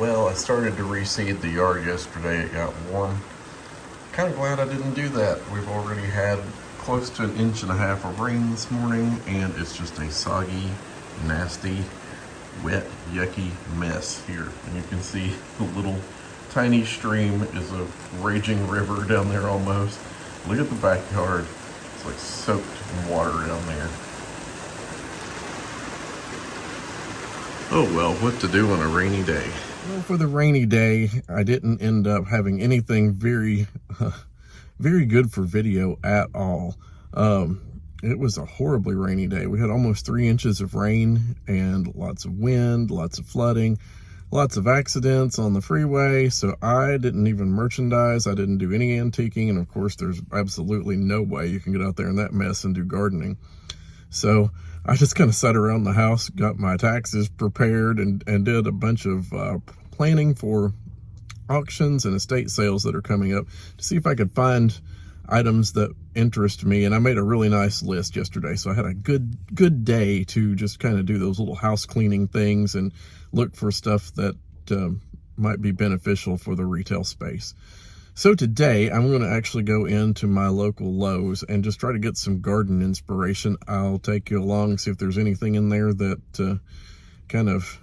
Well, I started to reseed the yard yesterday. It got warm. Kind of glad I didn't do that. We've already had close to an inch and a half of rain this morning, and it's just a soggy, nasty, wet, yucky mess here. And you can see the little tiny stream is a raging river down there almost. Look at the backyard. It's like soaked in water down there. Oh well, what to do on a rainy day? Well, for the rainy day, I didn't end up having anything very good for video at all. It was a horribly rainy day. We had almost 3 inches of rain and lots of wind, lots of flooding, lots of accidents on the freeway. So I didn't even merchandise. I didn't do any antiquing. And of course, there's absolutely no way you can get out there in that mess and do gardening. So I just kind of sat around the house, got my taxes prepared, and did a bunch of planning for auctions and estate sales that are coming up to see if I could find items that interest me. And I made a really nice list yesterday, so I had a good day to just kind of do those little house cleaning things and look for stuff that might be beneficial for the retail space. So today I'm going to actually go into my local Lowe's and just try to get some garden inspiration. I'll take you along, see if there's anything in there that kind of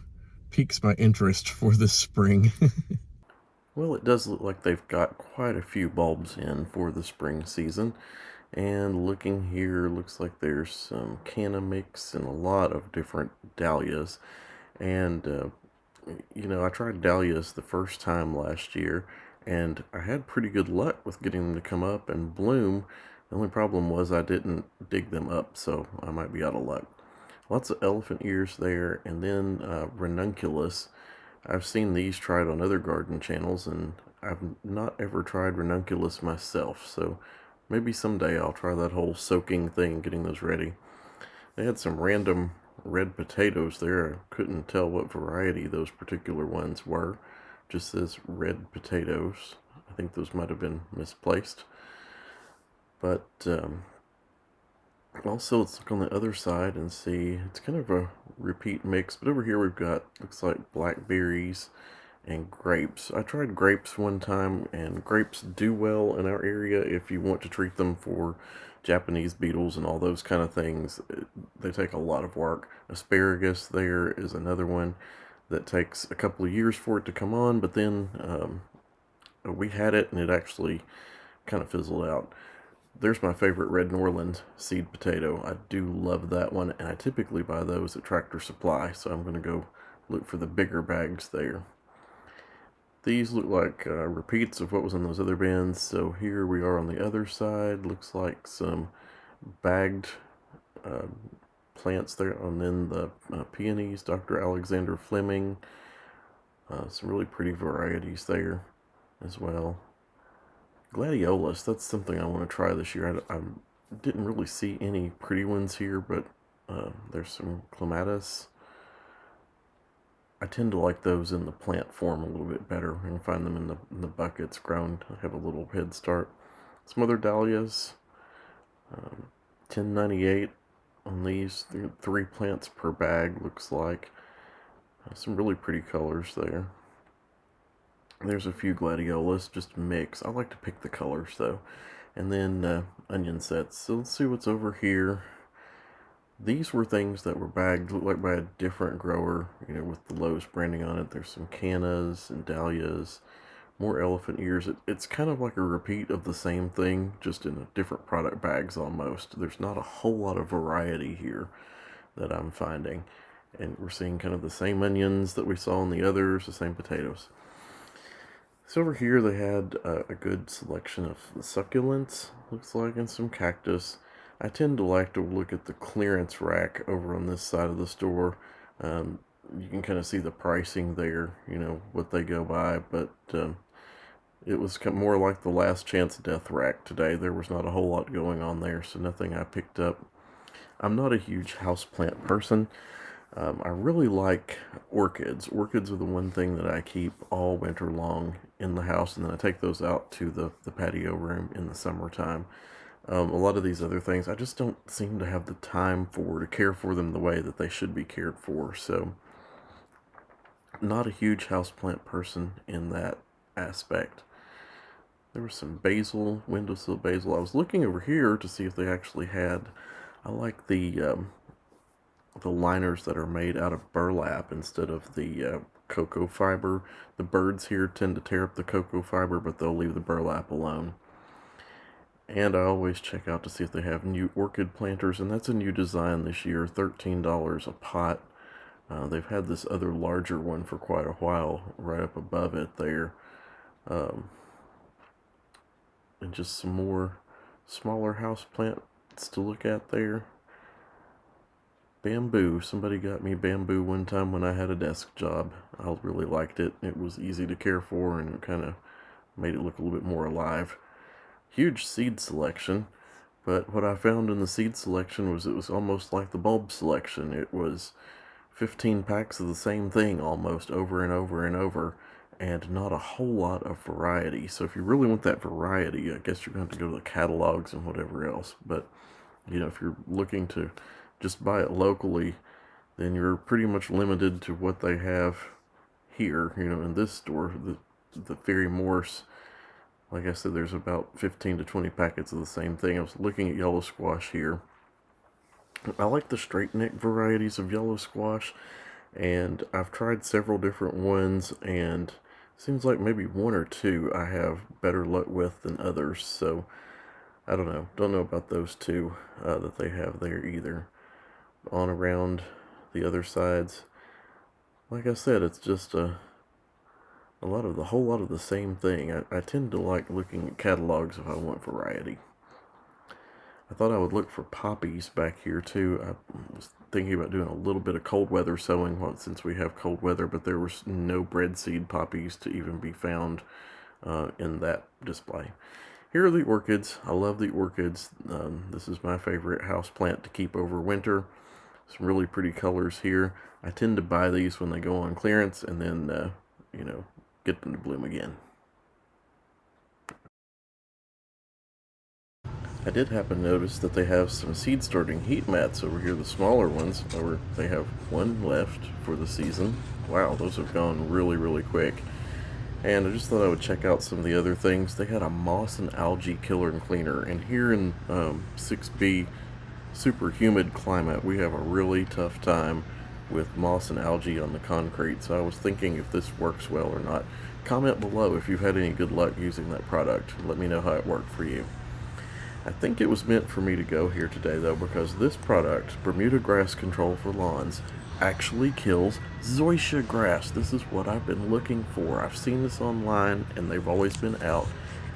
piques my interest for this spring. Well, it does look like they've got quite a few bulbs in for the spring season. And looking here, looks like there's some canna mix and a lot of different dahlias. And, I tried dahlias the first time last year, and I had pretty good luck with getting them to come up and bloom. The only problem was I didn't dig them up, so I might be out of luck. Lots of elephant ears there, and then ranunculus. I've seen these tried on other garden channels, and I've not ever tried ranunculus myself, so maybe someday I'll try that whole soaking thing, getting those ready. They had some random red potatoes there. I couldn't tell what variety those particular ones were. Just says red potatoes. I think those might have been misplaced. But also, let's look on the other side and see. It's kind of a repeat mix, but over here we've got, looks like blackberries and grapes. I tried grapes one time, and grapes do well in our area if you want to treat them for Japanese beetles and all those kind of things. They take a lot of work. Asparagus there is another one that takes a couple of years for it to come on, but then we had it and it actually kind of fizzled out. There's my favorite Red Norland seed potato. I do love that one, and I typically buy those at Tractor Supply, so I'm going to go look for the bigger bags there. These look like repeats of what was in those other bins, so here we are on the other side. Looks like some bagged uh, plants there, and then the peonies, Dr. Alexander Fleming. Some really pretty varieties there as well. Gladiolus, that's something I want to try this year. I didn't really see any pretty ones here, but there's some clematis. I tend to like those in the plant form a little bit better. I can find them in the buckets grown to have a little head start. Some other dahlias, 10.98 on these. 3 plants per bag, looks like. Some really pretty colors there. There's a few gladiolus, just mix. I like to pick the colors though. And then onion sets. So let's see what's over here. These were things that were bagged, looked like by a different grower, with the Lowe's branding on it. There's some cannas and dahlias, more elephant ears. It's kind of like a repeat of the same thing, just in different product bags almost. There's not a whole lot of variety here that I'm finding. And we're seeing kind of the same onions that we saw in the others, the same potatoes. So over here they had a good selection of succulents, looks like, and some cactus. I tend to like to look at the clearance rack over on this side of the store. You can kind of see the pricing there, what they go by, but it was more like the last chance death rack today. There was not a whole lot going on there, so nothing I picked up. I'm not a huge houseplant person. I really like orchids. Orchids are the one thing that I keep all winter long in the house, and then I take those out to the patio room in the summertime. A lot of these other things, I just don't seem to have the time to care for them the way that they should be cared for. So not a huge houseplant person in that aspect. There was some basil, windowsill basil. I was looking over here to see if they actually had. I like the liners that are made out of burlap instead of the cocoa fiber. The birds here tend to tear up the cocoa fiber, but they'll leave the burlap alone. And I always check out to see if they have new orchid planters, and that's a new design this year, $13 a pot. They've had this other larger one for quite a while, right up above it there. And just some more smaller house plants to look at there. Bamboo. Somebody got me bamboo one time when I had a desk job. I really liked it. It was easy to care for and it kind of made it look a little bit more alive. Huge seed selection, but what I found in the seed selection was it was almost like the bulb selection. It was 15 packs of the same thing almost over and over and over, and not a whole lot of variety. So if you really want that variety, I guess you're going to have to go to the catalogs and whatever else. But you know, if you're looking to just buy it locally, then you're pretty much limited to what they have here. You know, in this store, the Fairy Morse, like I said, there's about 15 to 20 packets of the same thing. I was looking at yellow squash here. I like the straight neck varieties of yellow squash, and I've tried several different ones, and it seems like maybe one or two I have better luck with than others. So I don't know about those two that they have there either. On around the other sides, like I said, it's just a whole lot of the same thing. I tend to like looking at catalogs if I want variety. I thought I would look for poppies back here too. I was thinking about doing a little bit of cold weather sowing since we have cold weather, but there was no bread seed poppies to even be found in that display. Here are the orchids. I love the orchids. This is my favorite house plant to keep over winter. Some really pretty colors here. I tend to buy these when they go on clearance and then, you know, get them to bloom again. I did happen to notice that they have some seed starting heat mats over here, the smaller ones, or they have one left for the season. Wow, those have gone really, really quick. And I just thought I would check out some of the other things. They had a moss and algae killer and cleaner, and here in 6B super humid climate, we have a really tough time with moss and algae on the concrete. So I was thinking if this works well or not. Comment below if you've had any good luck using that product. Let me know how it worked for you. I think it was meant for me to go here today though, because this product, Bermuda Grass Control for Lawns, actually kills zoysia grass. This is what I've been looking for. I've seen this online and they've always been out,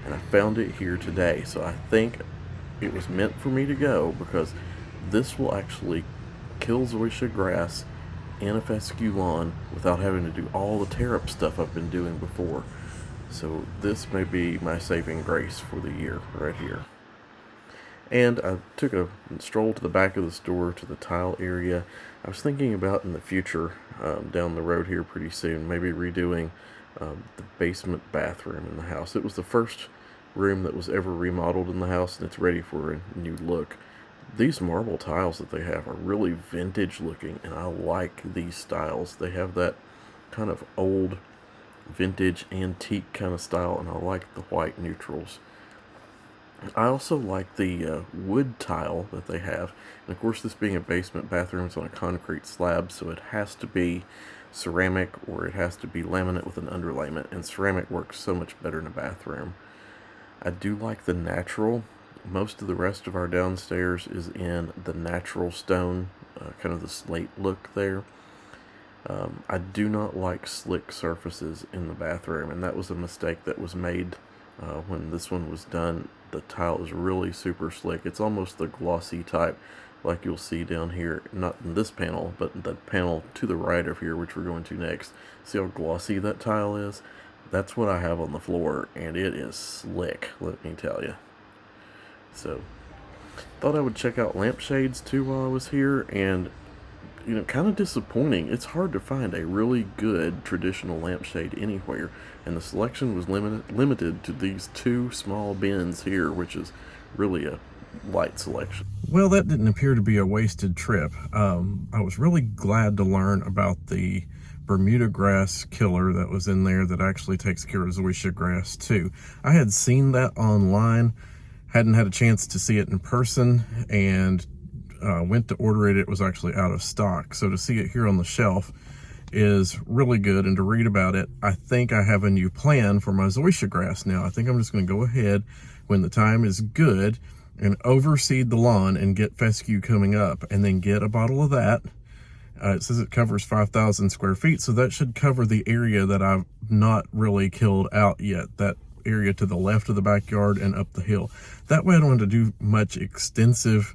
and I found it here today. So I think it was meant for me to go, because this will actually kill zoysia grass in a fescue lawn without having to do all the tear-up stuff I've been doing before. So this may be my saving grace for the year right here. And I took a stroll to the back of the store to the tile area. I was thinking about in the future, down the road here pretty soon, maybe redoing the basement bathroom in the house. It was the first room that was ever remodeled in the house, and it's ready for a new look. These marble tiles that they have are really vintage looking, and I like these styles. They have that kind of old vintage antique kind of style, and I like the white neutrals. I also like the wood tile that they have, and of course this being a basement bathroom, it's on a concrete slab, so it has to be ceramic or it has to be laminate with an underlayment, and ceramic works so much better in a bathroom. I do like the natural. Most of the rest of our downstairs is in the natural stone, kind of the slate look there. I do not like slick surfaces in the bathroom, and that was a mistake that was made when this one was done. The tile is really super slick. It's almost the glossy type like you'll see down here, not in this panel, but the panel to the right of here, which we're going to next. See how glossy that tile is? That's what I have on the floor, and it is slick, let me tell you. So, thought I would check out lampshades too while I was here, and you know, kind of disappointing. It's hard to find a really good traditional lampshade anywhere, and the selection was limited to these two small bins here, which is really a light selection. Well, that didn't appear to be a wasted trip. I was really glad to learn about the Bermuda grass killer that was in there that actually takes care of zoysia grass too. I had seen that online, hadn't had a chance to see it in person, and went to order it. It was actually out of stock. So to see it here on the shelf is really good, and to read about it, I think I have a new plan for my zoysia grass now. I think I'm just going to go ahead when the time is good and overseed the lawn and get fescue coming up, and then get a bottle of that. It says it covers 5,000 square feet, so that should cover the area that I've not really killed out yet, that area to the left of the backyard and up the hill. That way I don't have to do much extensive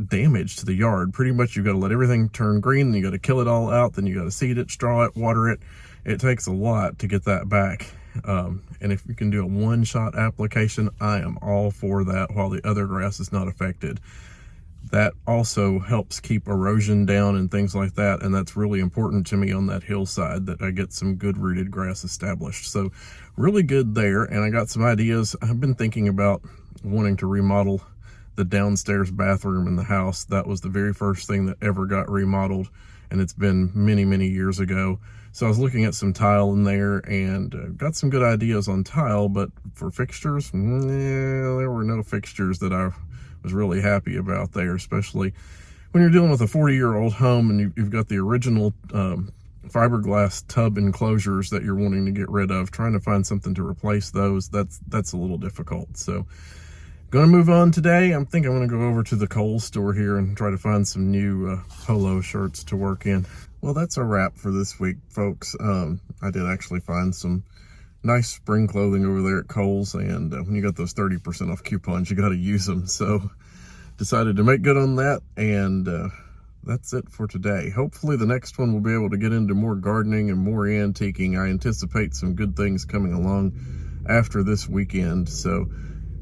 damage to the yard. Pretty much you've got to let everything turn green, then you got to kill it all out, then you got to seed it, straw it, water it. It takes a lot to get that back. And if you can do a one-shot application, I am all for that while the other grass is not affected. That also helps keep erosion down and things like that, and that's really important to me on that hillside, that I get some good rooted grass established. So really good there. And I got some ideas. I've been thinking about wanting to remodel the downstairs bathroom in the house. That was the very first thing that ever got remodeled, and it's been many years ago. So I was looking at some tile in there, and got some good ideas on tile, but for fixtures, there were no fixtures that I was really happy about there, especially when you're dealing with a 40-year-old home and you've got the original fiberglass tub enclosures that you're wanting to get rid of. Trying to find something to replace those, that's a little difficult. So gonna move on today. I think I'm gonna go over to the Kohl's store here and try to find some new polo shirts to work in. Well, that's a wrap for this week, folks. I did actually find some nice spring clothing over there at Kohl's, and when you got those 30% off coupons, you got to use them. So decided to make good on that, and that's it for today. Hopefully the next one we'll be able to get into more gardening and more antiquing. I anticipate some good things coming along after this weekend. So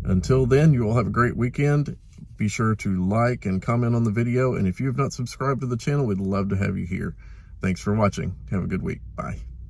until then, you all have a great weekend. Be sure to like and comment on the video, and if you have not subscribed to the channel, we'd love to have you here. Thanks for watching. Have a good week. Bye.